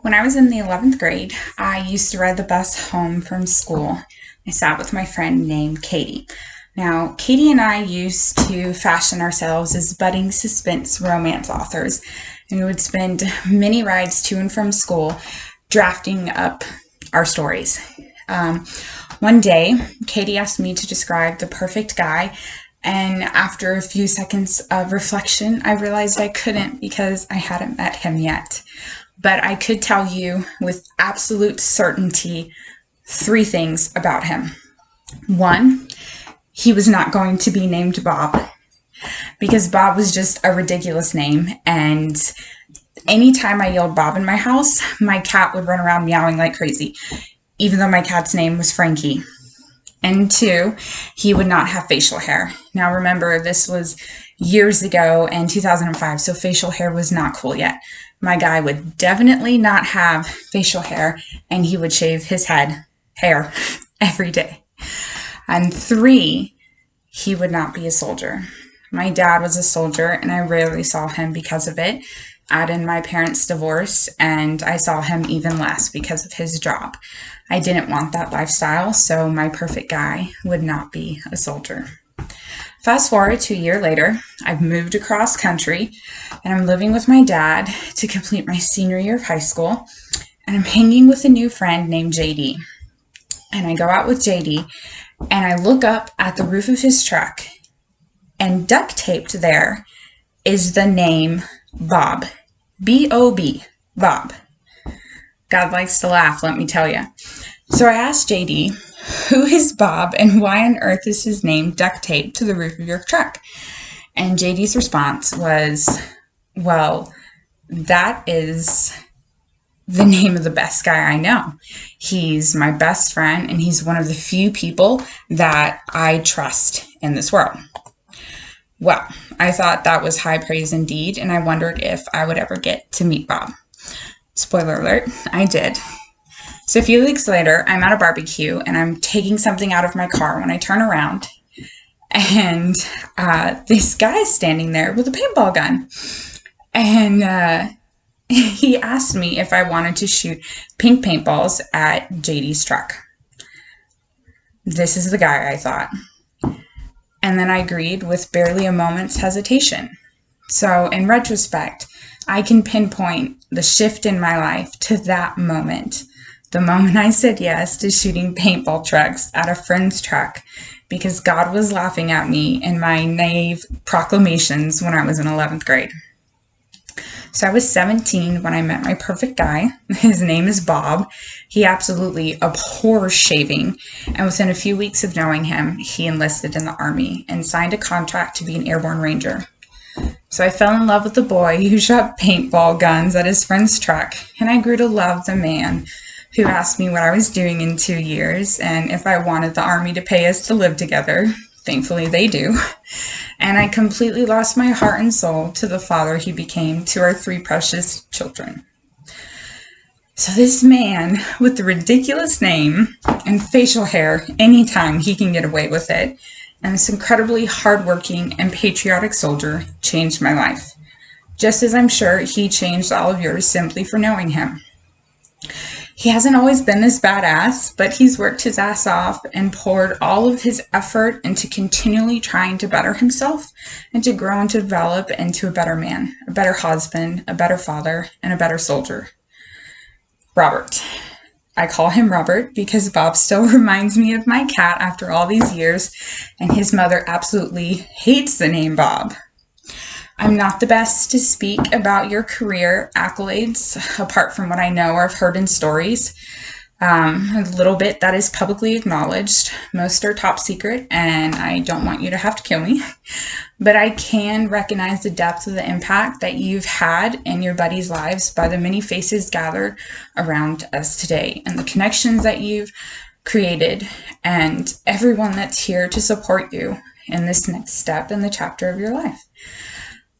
When I was in the 11th grade, I used to ride the bus home from school. I sat with my friend named Katie. Now, Katie and I used to fashion ourselves as budding suspense romance authors, and we would spend many rides to and from school drafting up our stories. One day, Katie asked me to describe the perfect guy, and after a few seconds of reflection, I realized I couldn't because I hadn't met him yet. But I could tell you with absolute certainty 3 things about him. 1, he was not going to be named Bob, because Bob was just a ridiculous name, and anytime I yelled Bob in my house, my cat would run around meowing like crazy, even though my cat's name was Frankie. And 2, he would not have facial hair. Now remember, this was years ago in 2005, so facial hair was not cool yet. My guy would definitely not have facial hair, and he would shave his hair every day. And 3, he would not be a soldier. My dad was a soldier, and I rarely saw him because of it. Add in my parents' divorce, and I saw him even less because of his job. I didn't want that lifestyle, so my perfect guy would not be a soldier. Fast forward to a year later, I've moved across country, and I'm living with my dad to complete my senior year of high school, and I'm hanging with a new friend named JD. And I go out with JD, and I look up at the roof of his truck, and duct taped there is the name Bob. B-O-B, Bob. God likes to laugh, let me tell you. So I asked JD, who is Bob and why on earth is his name duct taped to the roof of your truck? And JD's response was, well, that is the name of the best guy I know. He's my best friend, and he's one of the few people that I trust in this world. Well, I thought that was high praise indeed, and I wondered if I would ever get to meet Bob. Spoiler alert, I did. So a few weeks later, I'm at a barbecue, and I'm taking something out of my car when I turn around, and this guy is standing there with a paintball gun. And he asked me if I wanted to shoot pink paintballs at JD's truck. This is the guy, I thought. And then I agreed with barely a moment's hesitation. So in retrospect, I can pinpoint the shift in my life to that moment. The moment I said yes to shooting paintball trucks at a friend's truck because God was laughing at me in my naive proclamations when I was in 11th grade. So I was 17 when I met my perfect guy. His name is Bob. He absolutely abhors shaving. And within a few weeks of knowing him, he enlisted in the Army and signed a contract to be an airborne ranger. So I fell in love with the boy who shot paintball guns at his friend's truck. And I grew to love the man who asked me what I was doing in 2 years and if I wanted the Army to pay us to live together. Thankfully, they do. And I completely lost my heart and soul to the father he became to our 3 precious children. So this man with the ridiculous name and facial hair anytime he can get away with it, and this incredibly hardworking and patriotic soldier changed my life, just as I'm sure he changed all of yours simply for knowing him. He hasn't always been this badass, but he's worked his ass off and poured all of his effort into continually trying to better himself and to grow and to develop into a better man, a better husband, a better father, and a better soldier. Robert. I call him Robert because Bob still reminds me of my cat after all these years, and his mother absolutely hates the name Bob. I'm not the best to speak about your career accolades, apart from what I know or have heard in stories. A little bit that is publicly acknowledged. Most are top secret, and I don't want you to have to kill me. But I can recognize the depth of the impact that you've had in your buddies' lives by the many faces gathered around us today, and the connections that you've created, and everyone that's here to support you in this next step in the chapter of your life.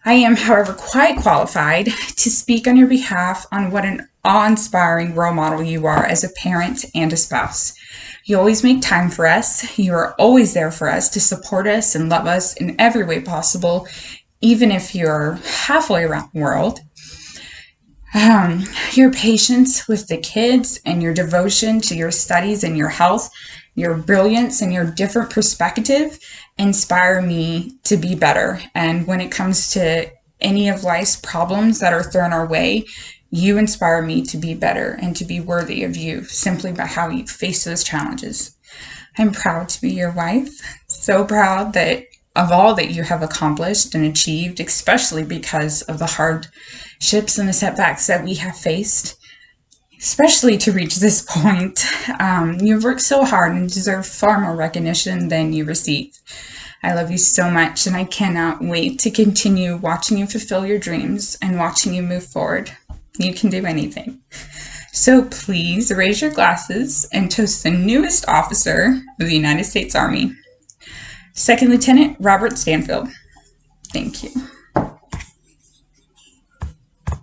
I am, however, quite qualified to speak on your behalf on what an awe-inspiring role model you are as a parent and a spouse. You always make time for us. You are always there for us to support us and love us in every way possible, even if you're halfway around the world. Your patience with the kids and your devotion to your studies and your health, your brilliance and your different perspective inspire me to be better. And when it comes to any of life's problems that are thrown our way, you inspire me to be better and to be worthy of you simply by how you face those challenges. I'm proud to be your wife. So proud that of all that you have accomplished and achieved, especially because of the hardships and the setbacks that we have faced, especially to reach this point. You've worked so hard and deserve far more recognition than you receive. I love you so much, and I cannot wait to continue watching you fulfill your dreams and watching you move forward. You can do anything. So please raise your glasses and toast the newest officer of the United States Army, Second Lieutenant Robert Stanfield. Thank you.